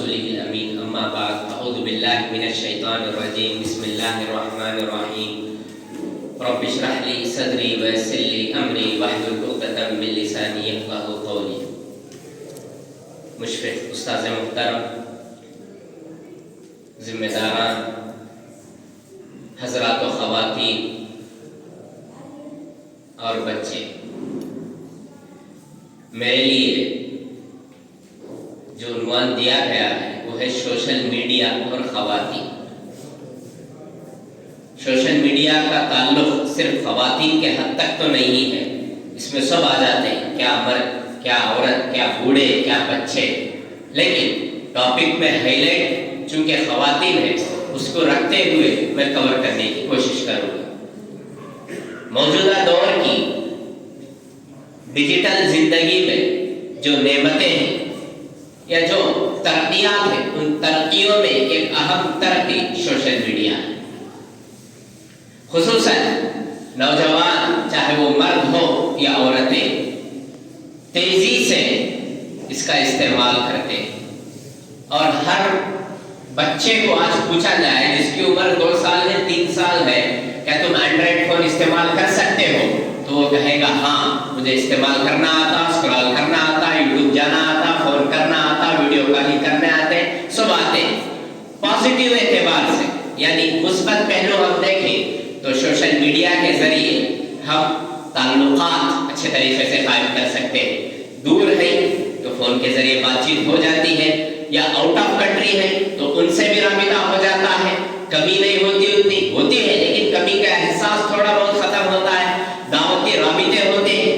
رسوله الأمين أما بعد أعوذ بالله من الشيطان الرجيم بسم الله الرحمن الرحيم رب اشرح لي صدري ويسر لي أمري واحلل عقدة من لساني يفقهوا قولي. مشفق استاذ محترم، ذمہ داران، حضرات و خواتین اور بچے، میرے لیے جو عنوان دیا گیا ہے وہ ہے سوشل میڈیا اور خواتین. سوشل میڈیا کا تعلق صرف خواتین کے حد تک تو نہیں ہے، اس میں سب آ جاتے ہیں، کیا مرد، کیا عورت، کیا بوڑھے، کیا بچے. لیکن ٹاپک میں ہائی لائٹ چونکہ خواتین ہے اس کو رکھتے ہوئے میں کور کرنے کی کوشش کروں گا. موجودہ دور کی ڈیجیٹل زندگی میں جو نعمتیں ہیں یا جو ترقیات ہیں، ان ترقیوں میں ایک اہم ترقی سوشل میڈیا ہے. خصوصاً نوجوان چاہے وہ مرد ہو یا عورتیں تیزی سے اس کا استعمال کرتے ہیں. اور ہر بچے کو آج پوچھا جائے جس کی عمر 2 سال ہے 3 سال ہے کیا تم اینڈرائڈ فون استعمال کر سکتے ہو، تو وہ کہے گا ہاں مجھے استعمال کرنا آتا، اسکرال کرنا آتا، یوٹیوب جانا آتا، فون کرنا آتا، ویڈیو کالنگ کرنے آتے، سب آتے. پازیٹیو اعتبار سے یعنی مثبت پہلو ہم دیکھیں تو سوشل میڈیا کے ذریعے ہم تعلقات اچھے طریقے سے قائم کر سکتے ہیں. دور ہے تو فون کے ذریعے بات چیت ہو جاتی ہے، یا آؤٹ آف کنٹری ہے تو ان سے بھی رابطہ ہو جاتا ہے. کمی نہیں ہوتی، اتنی ہوتی ہے لیکن کمی کا احساس تھوڑا بہت ختم ہوتا ہے. دعوتی رابطے ہوتے ہیں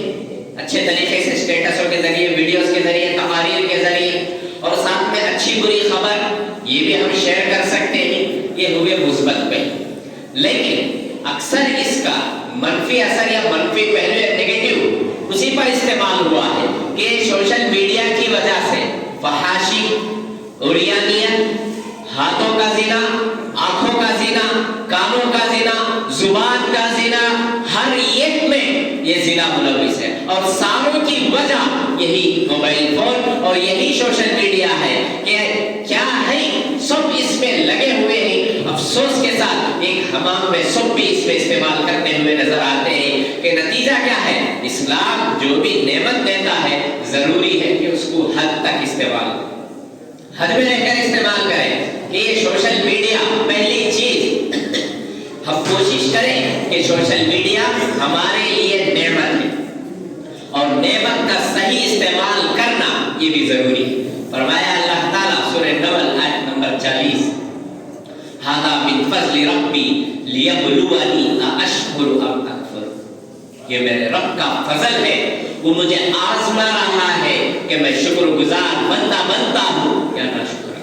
اچھے طریقے سے، اسٹیٹسوں کے ذریعے، ویڈیوز کے ذریعے، تقاریر کے ذریعے، اور ساتھ میں اچھی بری خبر یہ بھی ہم شیئر کر سکتے ہیں. یہ ہوئے مثبت پہلو. لیکن اکثر اس کا منفی اثر یا منفی پہلو یا نیگیٹو اسی پر استعمال ہوا ہے کہ سوشل میڈیا کی وجہ سے فحاشی، عریانیت، ہاتھوں کا زنا، آنکھوں کا زنا، کانوں کا زنا، زبان کا زنا، ہر ایک میں یہ زنا ملوث ہے. اور ساروں کی وجہ یہی موبائل فون اور یہی سوشل میڈیا ہے کہ کیا ہے سب اس میں لگے ہوئے ہیں. افسوس کے ساتھ ایک حمام میں سب بھی اس میں استعمال کرتے ہوئے نظر آتے ہیں کہ نتیجہ کیا ہے؟ اسلام جو بھی نعمت دیتا ہے ضروری ہے کہ اس کو حد تک استعمال، حد میں رہ کر استعمال کریں. کہ یہ سوشل میڈیا پہلی چیز ہم کوشش کریں کہ سوشل میڈیا ہمارے لیے نعمت ہے اور نعمت کا صحیح استعمال کرنا یہ بھی ضروری ہے. فرمایا اللہ تعالیٰ سورہ نمل آیت نمبر 40 ھذا من فضل ربی لیبلونی ااشکر ام اکفر. یہ میرے رب کا فضل ہے، وہ مجھے آزما رہا ہے کہ میں شکر گزار بندہ بنتا ہوں یا نہ شکر.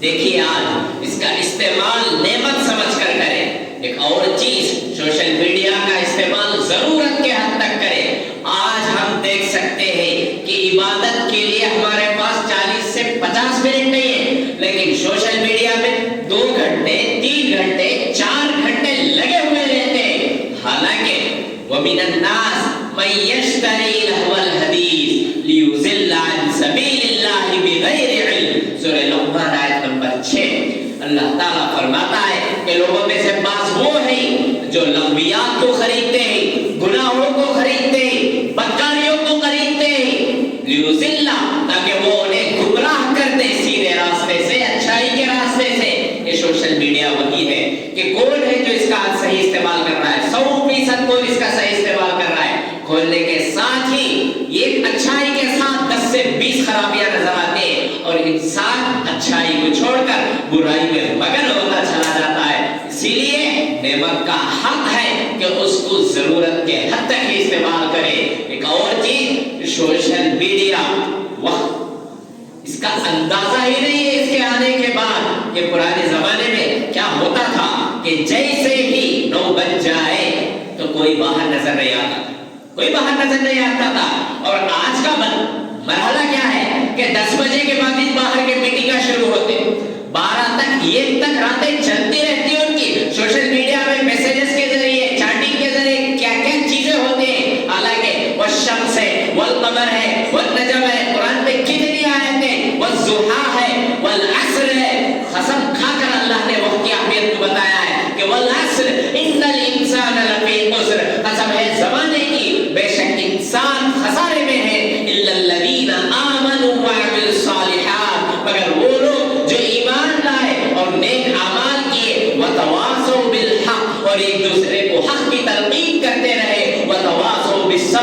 دیکھیے آج اس کا استعمال نعمت سمجھ کر کریں. ایک اور چیز سوشل میڈیا کا استعمال ضرورت کے حد تک کریں. آج ہم دیکھ سکتے ہیں کہ عبادت کے لیے ہمارے پاس 40 سے 50 منٹ نہیں ہے، لیکن سوشل میڈیا میں 2 گھنٹے 3 گھنٹے 4 گھنٹے لگے ہوئے رہتے ہیں. حالانکہ وَمِنَ النَّاسِ مَن يَشْتَرِي لَهْوَ الْحَدِيثِ لِيُضِلَّ عَن سَبِيلِ اللَّهِ بِغَيْرِ عِلْمٍ. سورہ لقمان آیت نمبر 6 اللہ تعالیٰ فرماتا ہے کہ لوگوں میں سے بعض وہ ہیں جو لغویات کو خریدتے ہیں، گناہوں کو خریدتے ہیں، بدکاریوں کو خریدتے ہیں، لِيُضِلَّ تاکہ وہ انہیں گمراہ کر دے سیدھے راستے سے، اچھائی کے راستے سے. یہ سوشل میڈیا وہی ہے کہ کون ہے جو اس کا صحیح استعمال کر رہا ہے. 100% کون اس کا صحیح استعمال کر رہا ہے. کھولنے کے ساتھ ہی یہ اچھائی کے ساتھ 10 سے 20 خرابیاں نظر آتے ہیں اور انسان اچھائی کو چھوڑ کر برائی میں مگن ہوتا چلا جاتا ہے. اسی لیے نعمت کا حق ہے کہ اس کو ضرورت کے حد تک ہی استعمال کرے. ایک اور چیز سوشل میڈیا وقت اس کا اندازہ ہی نہیں ہے اس کے آنے کے بعد کہ پرانے زمانے میں کیا ہوتا تھا کہ جیسے ہی 9 بج جائے تو کوئی باہر نظر نہیں آتا تھا، کوئی باہر نظر نہیں آتا تھا. اور آج کا مرحلہ کیا ہے کہ 10 بجے کے بعد ہی باہر کے میٹنگ شروع ہوتے، 12 تک 1 تک راتیں چلتی رہتی ان کی. سوشل میڈیا میں میسیجز کے ذریعے، چیٹنگ کے ذریعے کیا کیا چیزیں ہوتے ہیں. حالانکہ والشمس ہے، والقمر ہے، والنجم ہے، قرآن میں کتنی آیتیں، والضحیٰ ہے،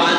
5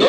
2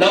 9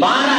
12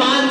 5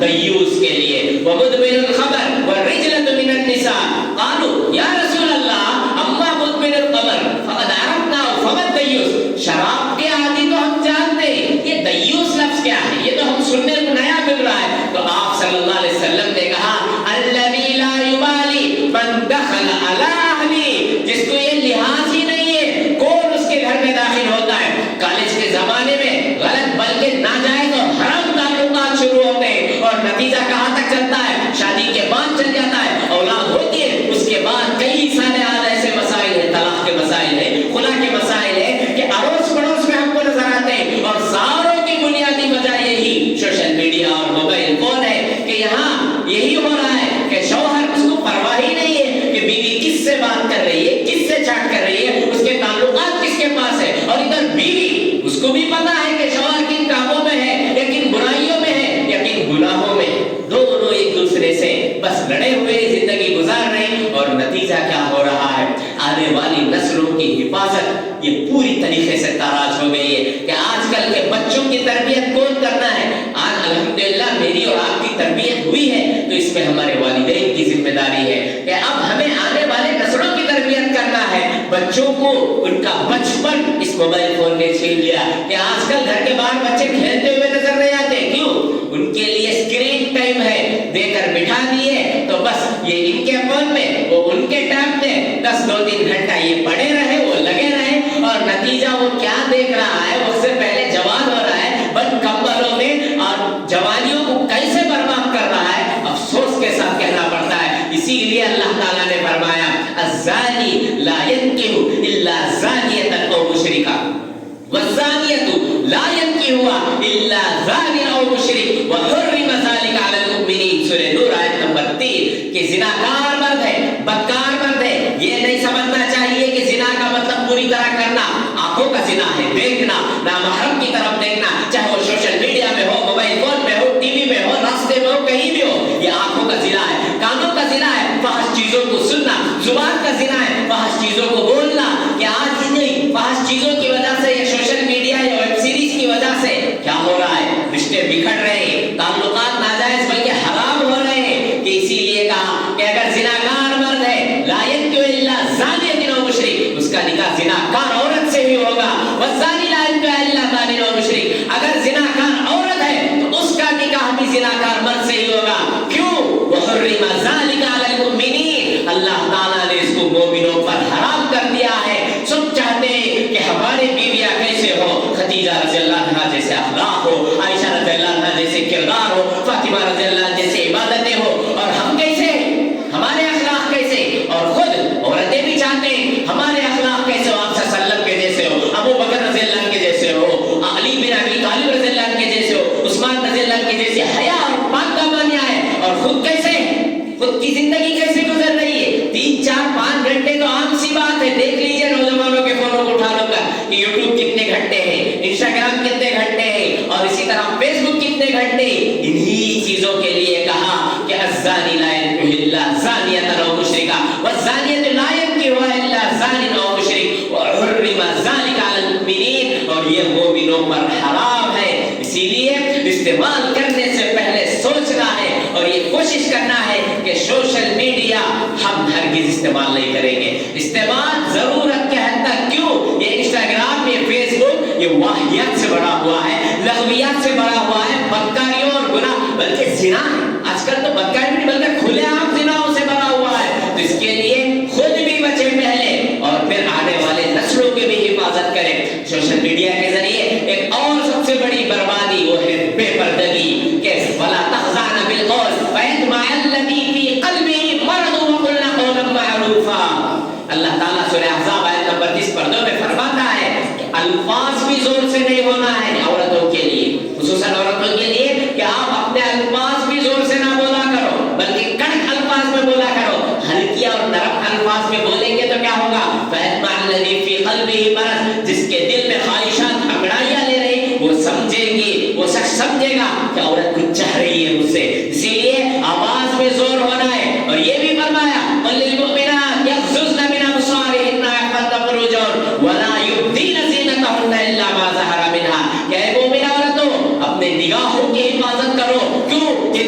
دیوس کے لیے ومدمن الخمر والرجلة من النساء قالوا یا رسول اللہ اما مدمن الخمر فقد عرفنا فما الدیوس شراب کے عادی تو ہم جانتے ہیں یہ دیوس لفظ کیا ہے یہ تو ہم سننے کو نیا مل رہا ہے تو آپ صلی اللہ علیہ وسلم نے کہا الذی لا یبالی من دخل علی اہلی جس کو یہ لحاظ ہی نہیں ہے کون اس کے گھر میں داخل ہوتا ہے کالج کے زمانے میں غلط بلکہ ناجائز اور حرام تعلقات شروع ہوتے ہیں اور نتیجہ کہاں تک چلتا ہے شادی کے بعد چل جاتا ہے اولاد ہوتی ہے اس کے بعد کئی سارے ایسے مسائل ہیں طلاق کے مسائل ہیں خلا کے مسائل ہیں کہ اڑوس پڑوس میں ہم کو نظر آتے ہیں اور ساروں کی بنیادی وجہ یہی سوشل میڈیا اور موبائل فون ہے کہ یہاں یہی ہو رہا ہے کہ شوہر اس کو پرواہ ہی نہیں ہے کہ بیوی کس سے بات کر رہی ہے کس سے چیٹ کر رہی ہے اس کے تعلقات کس کے پاس ہے اور ادھر بیوی اس کو بھی پتا ہے کہ شوہر کن کاموں میں ہے یا کن برائیوں میں ہے یا کن گناہوں میں دونوں ایک دوسرے سے بس لڑے ہوئے زندگی گزار رہے ہیں اور نتیجہ کیا ہو رہا ہے آنے والی نسلوں کی حفاظت یہ پوری طریقے سے تاراج ہو گئی ہے کہ آج کل کے بچوں کی تربیت کون کرنا ہے آج الحمدللہ میری اور آپ کی تربیت ہوئی ہے تو اس میں ہمارے والدین کی ذمہ داری ہے کہ اب ہمیں آنے والے نسلوں کی تربیت کرنا ہے بچوں کو ان کا بچپن اس موبائل فون نے چھین لیا کہ آج کل گھر کے باہر بچے کھیلتے ہوئے نظر نہیں آتے کیوں ان کے لیے اسکرین ٹائم ہے دے کر بٹھا دیے تو بس یہ ان کے فون میں وہ ان کے ٹیب میں 10-2-3 گھنٹہ یہ پڑے رہے وہ لگے رہے اور نتیجہ وہ کیا دیکھ رہا ہے اس سے پہلے جوان ہو رہا ہے بد کمبلوں میں اور جوانیوں کو کیسے برباد کر رہا ہے افسوس کے ساتھ کہنا پڑتا ہے اسی لیے اللہ تعالیٰ نے فرمایا الزانی لا ينكح الا زانیة او مشرکہ والزانیة لا ينكحها الا زان او مشرک وحرم ذلك على المؤمنین سورہ نور آیت نمبر 3 کہ زناکار مرد ہے بدکار مرد ہے یہ نہیں سمجھنا چاہیے کہ زنا کا مطلب پوری طرح کرنا آنکھوں کا زنا ہے دیکھنا نامحرم کی طرف دیکھنا چاہے وہ سوشل میڈیا میں ہو موبائل فون میں ہو ٹی وی میں ہو راستے میں ہو کہیں بھی ہو یہ آنکھوں کا زنا ہے کانوں کا زنا ہے فحش چیزوں کو سننا زبان کا زنا ہے فحش چیزوں کو بولنا کہ آج ہی نہیں فحش چیزوں کی وجہ سے یا سوشل میڈیا یا ویب سیریز کی وجہ سے کیا ہو رہا ہے رشتے بکھر رہے ہیں تعلقات ناجائز بلکہ حرام ہو رہے ہیں کہ اسی لیے کہا کہ اگر زناکار مرد ہے لا ينكح الا زانیة او مشرک اس کا نکاح زناکار عورت سے ہی ہوگا والزانی لا ينكح الا زان او مشرک اگر زناکار عورت ہے تو اس کا نکاح بھی زناکار مرد سے ہی ہوگا کیوں وحرم ذلك على المؤمنین اللہ تعالیٰ نے اس کو مومنوں پر حرام کر دیا ہے سب چاہتے ہیں کہ ہمارے بیویاں کیسے ہو خدیجہ رضی اللہ عنہا جیسے اخلاق ہو عائشہ رضی اللہ عنہا جیسے کردار ہو فاطمہ رضی اللہ عنہا جیسے عبادتیں ہو اور ہم کیسے ہمارے اخلاق کیسے اور خود عورتیں بھی چاہتے ہیں ہمارے اخلاق کیسے ہو آپ صلی اللہ علیہ وسلم کے جیسے ہو ابو بکر رضی اللہ عنہ کے جیسے ہو علی بن ابی طالب رضی اللہ عنہ کے جیسے ہو عثمان رضی اللہ عنہ کے جیسے حیا اور پاک دامانی آئے اور خود کیسے خود کی زندگی کیسے گزر رہی ہے 3-4-5 گھنٹے تو عام سی بات ہے دیکھ لیجئے نوجوانوں کے فونوں کو اٹھا لو گا کہ یوٹیوب کتنے گھنٹے ہیں انسٹاگرام کتنے گھنٹے ہیں اور اسی طرح فیس بک کتنے گھنٹے انہی چیزوں کے لیے کہا کہ الزانی لا ينكح الا زانیة او مشرکہ والزانیة لا ينكحها الا زان او مشرک وحرم ذلك على المؤمنین اور یہ مومنوں پر حرام ہے اسی لیے استعمال کرنے سے پہلے سوچنا ہے اور یہ کوشش کرنا ہے کہ سوشل میڈیا ہم ہرگز استعمال نہیں کریں گے استعمال ضرورت کے حد تک کیوں یہ انسٹاگرام یہ فیس بک یہ واہیات سے بڑا ہوا ہے لغویات سے بڑا ہوا ہے بدکاریوں اور گناہ بلکہ زنا آج کل تو بدکاری نہیں بلکہ کھلے عام زناؤں سے بڑا ہوا ہے تو اس کے لیے خود بھی بچے پہلے اور پھر آنے والے نسلوں کی بھی حفاظت کریں سوشل میڈیا کے ذریعے ایک اور سب سے بڑی بربادی وہ ہے بے پردگی کہ ولا تخضعن بالقول فيطمع الذي في قلبه مرض وقلنا قولا معروفا اللہ تعالیٰ سورہ احزاب آیت نمبر 30 پردوں میں فرماتا ہے کہ الفاظ بھی زور سے نہیں ہونا ہے عورتوں کے لیے خصوصاً عورتوں کے لیے کہ آپ اپنے الفاظ بھی زور سے نہ بولا کرو بلکہ کڑک الفاظ میں بولا کرو ہلکی اور نرم الفاظ میں بولیں گے تو کیا ہوگا فيطمع الذي في قلبه مرض جس کے دل میں خواہشات انگڑائیاں لے رہی وہ سمجھیں گی وہ شخص سمجھے گا کہ عورت کچھ چاہ رہی ہے مجھ سے اسی لیے آواز میں زور ہونا ہے اور یہ بھی فرمایا قل للمؤمنات يغضضن من ابصارهن ويحفظن فروجهن ولا يبدين زينتهن الا ما ظهر منها کہ اے مومن عورتوں اپنے نگاہوں کی حفاظت کرو کیوں کہ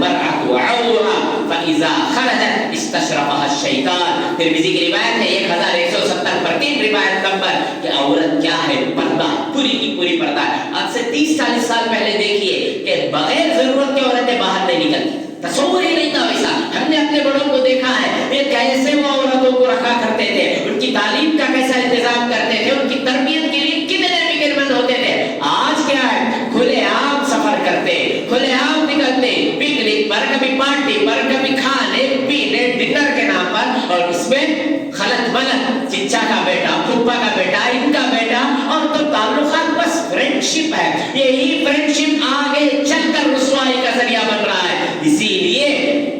المرأة عورة فإذا خرجت استشرفها الشیطان. ترمذی کی روایت ہے 1170 پر 3 روایت نمبر کہ عورت کیا ہے؟ پردہ، پوری کی پوری پردہ. آج سے 30-40 سال پہلے دیکھیے کہ بغیر ضرورت کے عورتیں باہر نہیں نکلتی، تصور ہی نہیں تھا ویسا. ہم نے اپنے بڑوں کو دیکھا ہے یہ کیسے وہ عورتوں کو رکھا کرتے تھے، ان کی تعلیم کا کیسا انتظام کرتے تھے، ان کی تربیت کے لیے کتنے فکر مند ہوتے تھے. آج کیا ہے؟ کھلے عام سفر کرتے، کھلے عام نکلتے، پکنک پر، کبھی پارٹی پر، کبھی کھانے پینے ڈنر کے نام پر، اور اس میں خلط ملط، چچا کا بیٹا، پھپھا کا بیٹا، ان کا بیٹا، اور تو تعلقات بس فرینڈ شپ ہے. یہی فرینڈ شپ آگے چل کر رسوائی کا ذریعہ بن رہا ہے. اسی لیے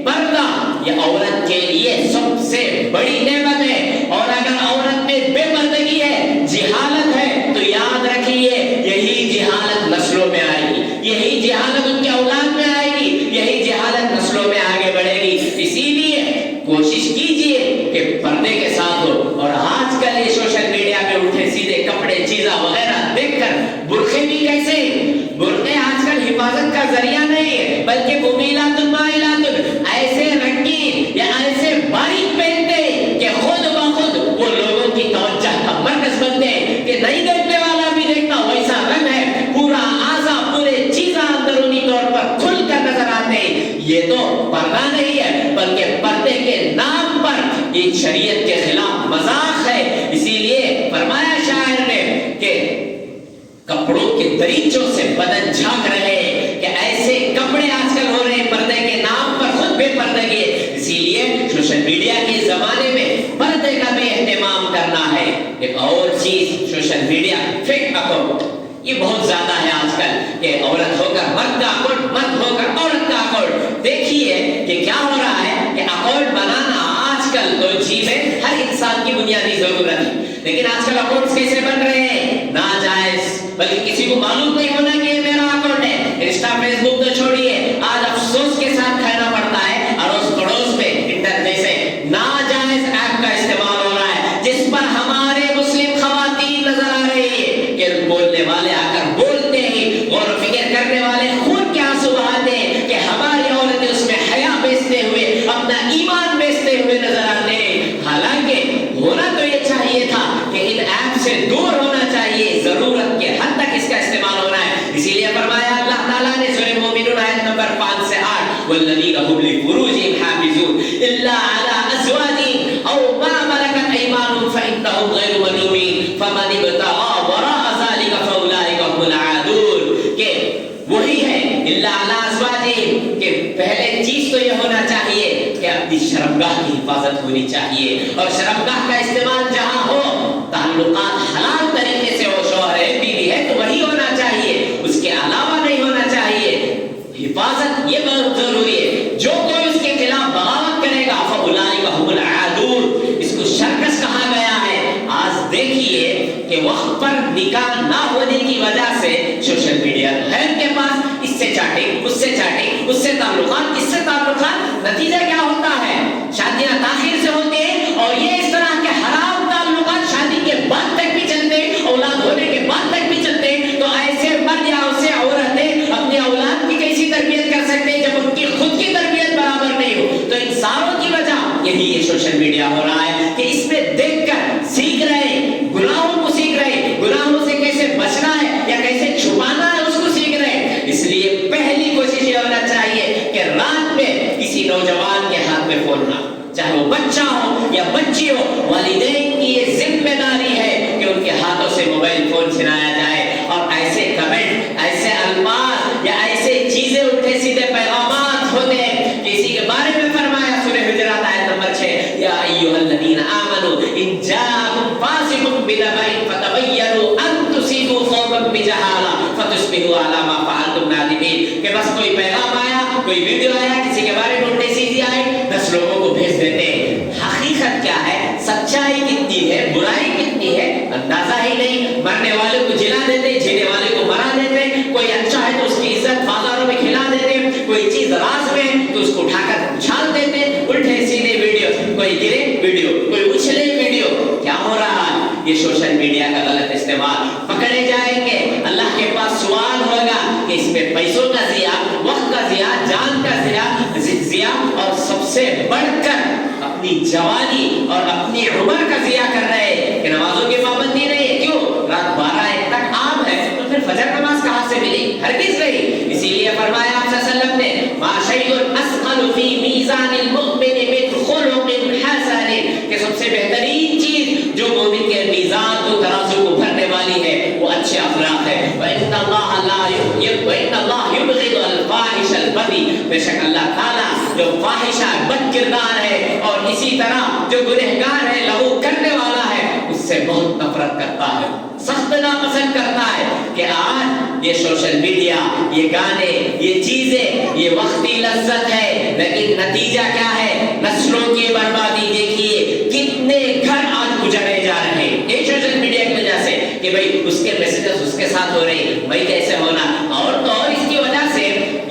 پردہ یہ عورت کے لیے سب سے بڑی نعمت ہے. اور اگر عورت میں بے پردگی ہے، جہالت ہے، تو یاد رکھیے یہی جہالت نسلوں میں آئے گی، یہی جہالت ان کے اولاد میں آئے گی، یہی جہالت نسلوں میں آگے بڑھے گی. اسی لیے کوشش کیجئے کہ پردے کے ساتھ ہو. اور آج کل یہ سوشل میڈیا پہ اٹھے سیدھے کپڑے چیزاں وغیرہ دیکھ کر برقعے بھی کیسے، برقعے آج کل حفاظت کا ذریعہ نہیں ہے بلکہ ممیلات مائلات، ایسے رنگین یا ایسے باریک پہنتے کہ خود بخود وہ لوگوں کی توجہ کا مرکز بنتے کہ نہیں دیکھنے والا بھی دیکھتا ویسا رنگ ہے، پورا اعضا پورے چیزاں اندرونی طور پر کھل کر نظر آتے. یہ تو پردہ نہیں ہے بلکہ پردے کے نام پر یہ شریعت کے خلاف مذاق ہے. اسی لیے فرمایا شاعر نے کہ کپڑوں کے دریچوں سے بدن جھانک رہے کہ ایسے کپڑے آج کل ہو رہے ہیں پردے کے نام پر خود بے پردگی. اسی لیے سوشل میڈیا کے زمانے میں پردے کا بھی اہتمام کرنا ہے. ایک اور چیز سوشل میڈیا فیک اکاؤنٹ یہ بہت زیادہ ہے آج کل کہ عورت ہو کر مرد کا اکاؤنٹ، مرد ہو کر عورت کا اکاؤنٹ. دیکھیے کہ کیا ہو رہا ہے کہ اکاؤنٹ بنانا آج کل تو چیز ہے ہر انسان کی بنیادی ضرورت ہے، لیکن آج کل اکاؤنٹس کیسے بن رہے ہیں؟ ناجائز، بلکہ کسی کو معلوم نہیں ہونا کہ یہ میرا اکاؤنٹ ہے. انسٹا فیس بک تو چھوڑیے، آج افسوس کے ساتھ کھانا پڑتا ہے اڑوس پڑوس میں انٹرنیٹ سے ناجائز ایپ کا استعمال ہو رہا ہے جس پر ہمارے مسلم خواتین نظر آ رہی ہے کہ بولنے والے آ کر بولتے ہیں، غور و فکر کرنے والے خون کے آنسو بہاتے ہیں کہ ہماری عورتیں اس میں حیا بیچتے ہوئے، اپنا ایمان بیچتے ہوئے نظر آتے ہیں. حالانکہ ہونا تو یہ چاہیے تھا کہ ان ایپ سے دور ہونا چاہیے، ضرورت کے حد تک اس کا استعمال ہونا ہے. اسی لیے فرمایا اللہ تعالیٰ نے سورہ مومنون آیت نمبر 5 سے 8 والذین هم لفروجهم حافظون الا علی ازواجهم او ما ملکت ایمانهم فانهم غیر ملومین فمن ابتغى وراء ذلك فاولئک هم العادون. کہ وہی ہے الا علی ازواجهم کہ پہلے چیز تو یہ ہونا چاہیے کہ اپنی شرمگاہ کی حفاظت ہونی چاہیے، اور شرمگاہ کا استعمال جہاں ہو تعلقات حلال طریقے سے ہو، شوہر ہے بیوی ہے تو وہی ہونا چاہیے، اس کے علاوہ نہیں ہونا چاہیے. حفاظت یہ بہت ضروری ہے. جو کوئی اس کے خلاف بغاوت کرے گا فاولئک هم العادون، اس کو شرکس کہا گیا ہے. آج دیکھیے کہ وقت پر نکاح نہ ہونے کی وجہ سے سوشل میڈیا ہے ان کے پاس، اس سے چیٹنگ، اس سے چیٹنگ، اس سے تعلقات، اس سے تعلقات. نتیجہ کیا ہوتا ہے؟ شادیاں تاخیر سے ہوتی ہیں اور یہ اس طرح کے حرام تعلقات شادی کے بعد تک بھی چلتے ہیں، اولاد ہونے کے بعد تک بھی چلتے ہیں. تو ایسے مرد یا اسے عورتیں اپنی اولاد کی کیسی تربیت کر سکتے ہیں جب ان کی خود کی تربیت برابر نہیں ہو؟ تو ان ساروں کی وجہ یہی یہ سوشل میڈیا ہو رہا ہے کہ اس میں دیکھ کر سیکھ رہے، گناہوں کو سیکھ رہے، گناہوں سے کیسے بچنا ہے یا کیسے چھپانا ہے اس کو سیکھ رہے. اس لیے پہلی کوشش یہ ہونا چاہیے کہ رات میں کسی نوجوان کے ہاتھ میں فون نہ، چاہے وہ بچہ ہو یا بچی ہو، والدین کی یہ ذمہ داری ہے کہ ان کے ہاتھوں سے موبائل فون چھنایا جائے. اور ایسے کمنٹ، ایسے الفاظ یا ایسے چیزیں اٹھے سیدھے پیغامات ہوتے ہیں کہ اسی کے بارے میں فرمایا سورہ حجرات آیت نمبر 6 یا ایھا الذین آمنوا ان جاءکم فاسق بنبأ فتبینوا ان تصیبوا قوما بجہالہ فتصبحوا علی ما فعلتم نادمین. کہ بس کوئی پیغام آیا، کوئی ویڈیو آیا، کسی کے بارے میں الٹی سیدھی آئی، 10 لوگوں کو بھیج دیتے ہیں. حقیقت کیا ہے؟ سچائی کتنی ہے، برائی کتنی ہے اندازہ ہی نہیں. مرنے والے کو جلا دیتے، جینے والے کو مرا دیتے. کوئی اچھا ہے تو اس کی عزت بازاروں میں کھلا دیتے، کوئی چیز راز میں تو اس کو اٹھا کر اچھال دیتے. الٹے سیدھے ویڈیو، کوئی گرے ویڈیو، کوئی اچھلے ویڈیو. کیا ہو رہا ہے؟ یہ سوشل میڈیا کا غلط استعمال. پکڑے جائیں گے، اللہ کے پاس سوال ہوگا کہ کہ اس میں پیسوں کا ضیاع، وقت کا ضیاع، جان کا ضیاع اور سب سے بڑھ کر اپنی جوانی اور اپنی عمر کا ضیاع کر رہے ہیں کہ نمازوں کی پابندی نہیں ہے. کیوں؟ رات 12 تک عام ہے تو پھر فجر نماز کہاں سے ملے؟ ہرگز نہیں. اسی لیے فرمایا آپ صلی اللہ علیہ وسلم نے ما شیء اثقل فی میزان المؤمن من خلق حسن، کہ سب سے بہترین چیز جو مومن کے میزان کو ترازو کو بھرنے والی ہے وہ اچھے اخلاق ہے. وَإِنَّ اللَّهَ لَا وَإِنَّ اللَّهَ يُبْغِضُ الْفَاحِشَ الْبَذِيءَ، بے شک اللہ تعالیٰ جو فاحشہ بد کردار ہے اور اسی طرح جو گنہگار ہے، لغو کرنے والا ہے، اس سے بہت نفرت کرتا ہے، سخت ناپسند کرتا ہے. کہ آج یہ سوشل میڈیا، یہ گانے، یہ چیزیں، یہ وقتی لذت ہے، لیکن نتیجہ کیا ہے؟ نسلوں کی بربادی. دیکھیے کتنے گھر آج گزرے جا رہے ہیں ایک سوشل میڈیا کی وجہ سے کہ بھائی اس کے میسیجز اس کے ساتھ ہو رہے، بھائی کیسے ہونا. اور تو اور اس کی وجہ سے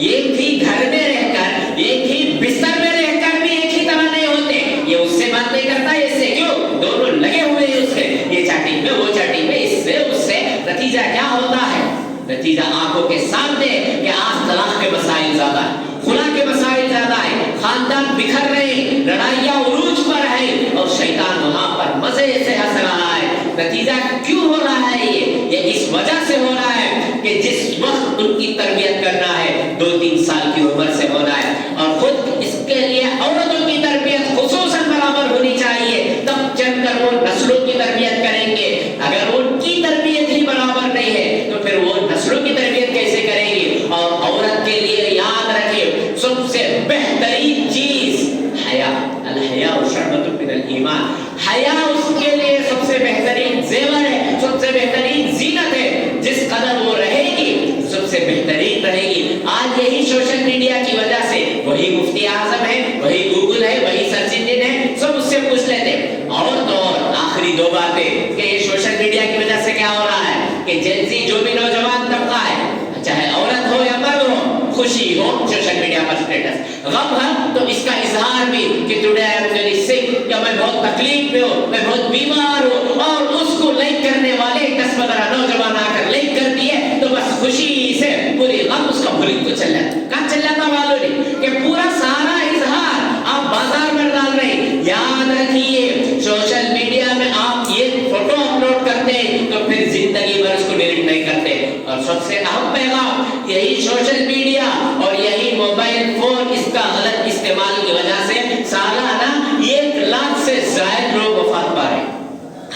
ایک ہی گھر میں رہ کر، ایک ہی بستر میں رہ کر بھی ایک ہی طرح نہیں ہوتے. یہ اس سے بات نہیں کرتا، اس سے کیوں؟ دونوں لگے ہوئے ہیں اس سے، یہ چیٹنگ میں، وہ چیٹنگ میں، اس سے اس سے. نتیجہ کیا ہوتا ہے؟ نتیجہ آنکھوں کے سامنے کہ آج طلاق کے مسائل زیادہ ہیں، خلا کے مسائل زیادہ ہیں، خاندان بکھر رہے ہیں، لڑائیاں عروج پر ہیں اور شیطان وہاں پر مزے سے ہنس رہا ہے. نتیجہ کیوں ہو رہا ہے؟ یہ اس وجہ سے ہو رہا ہے کہ جس وقت ان کی تربیت کرنا ہے 2-3 سال کی عمر سے ہونا ہے، اور خود اس کے لیے عورتوں کی تربیت خصوصاً برابر ہونی چاہیے، تب چل کر وہ نسلوں کی تربیت کریں گے. اگر ان کی تربیت ہی برابر نہیں ہے تو پھر وہ نسلوں کی تربیت کیسے کریں گے؟ اور عورت کے لیے یاد رکھیں سب سے بہترین چیز حیا. الحیاء شعبۃ من الایمان، حیا اس کے لیے سب سے بہترین زیور ہے، سب سے بہترین زینت ہے. جس قدر وہ رہے گی سب سے بہترین رہے گی. آج یہی سوشل میڈیا کی وجہ سے وہی مفتی اعظم ہے، وہی گوگل ہے، وہی سرچ انجن ہے، سب اس سے پوچھ لیتے. اور تو اور آخری 2 باتیں کہ یہ سوشل میڈیا کی وجہ سے کیا ہو رہا ہے کہ جنسی جو بھی نوجوان طبقہ ہے، چاہے عورت ہو یا مرد ہو، خوشی ہو سوشل میڈیا پر اسٹیٹس، غم ہے تو اس کا اظہار بھی کہ ٹوڈے آئی ایم ویری سک، یا میں بہت تکلیف میں ہوں، میں بہت بیمار ہوں، اور اس کو لائک کرنے والے 10-15 نوجوان آ کر لائک کر دیے تو بس خوشی سے پوری غم اس کا بھولک کو چل جاتا. کہاں چل جاتا معلوم نہیں کہ پورا سارا اظہار آپ بازار میں ڈال رہے ہیں. یاد رکھیے سوشل میڈیا میں آپ یہ فوٹو اپلوڈ کرتے ہیں تو پھر زندگی بھر اس کو ڈیلیٹ نہیں کرتے. اور سب سے اہم پیغام یہی سوشل میڈیا اور یہی موبائل فون اس کا غلط استعمال کی وجہ سے سالانہ 1 لاکھ سے زائد لوگ وفات پا رہے ہیں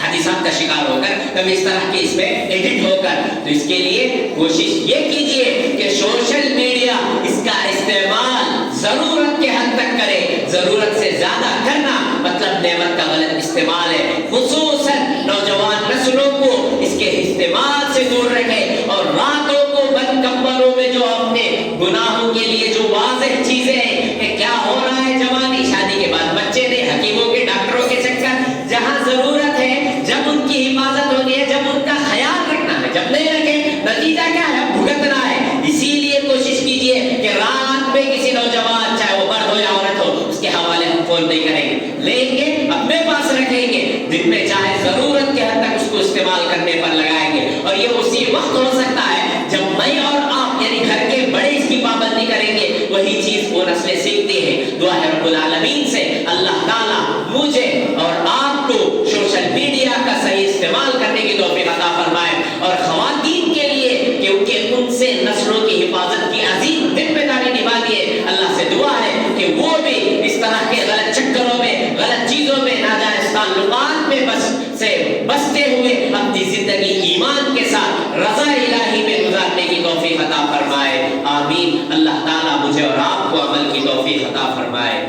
حادثات کا شکار ہو کر، کبھی اس طرح کے اس میں ایڈٹ ہو کر. تو اس کے لیے کوشش یہ کیجئے کہ سوشل میڈیا اس کا استعمال ضرورت کے حد تک کرے. ضرورت سے زیادہ کرنا مطلب نعمت کا غلط استعمال ہے. خصوصاً نوجوان نسلوں کو اس کے استعمال سے دور رکھے، اور راتوں کو بند کمروں میں جو اپنے گناہوں کے لیے جو واضح چیزیں ہیں کہ کیا ہو رہا ہے، جوانی، شادی کے بعد بچے نہیں، حکیموں کے، ڈاکٹروں کے چکر، جہاں ضرورت ہے جب ان کی حفاظت ہونی ہے، جب ان کا خیال رکھنا ہے، جب نہیں رکھے نتیجہ کیا ہے؟ بھگتنا ہے. اسی لیے کوشش کیجئے کہ رات میں کسی نوجوان، چاہے وہ مرد ہو یا عورت ہو، اس کے حوالے ہم فون نہیں کریں گے، لیں گے اپنے پاس رکھیں گے، دن میں چاہے ضرورت کے حد تک اس کو استعمال کرنے پر لگائیں گے. اور یہ اسی وقت ہو سکتا ہے جب میں اور آپ یعنی گھر کے بڑے اس کی پابندی کریں گے. وہی چیز وہ نسلیں سیکھتی ہے. دعا ہے رب العالمین سے اللہ تعالیٰ مجھے اور آپ کو سوشل میڈیا کا صحیح استعمال کرنے کی توفیق عطا فرمائے، اور خواتین کے لیے کیونکہ ان سے نسلوں کی حفاظت کی عظیم ذمہ داری نبھانی ہے. اللہ سے دعا ہے کہ وہ بھی اس طرح کے غلط چکروں میں، غلط چیزوں میں، ناجائز تعلقات میں بستے ہوئے اپنی زندگی ایمان کے ساتھ رضا الہی میں گزارنے کی توفیق عطا فرمائے. آمین. اللہ تعالیٰ مجھے اور آپ کو عمل کی توفیق عطا فرمائے.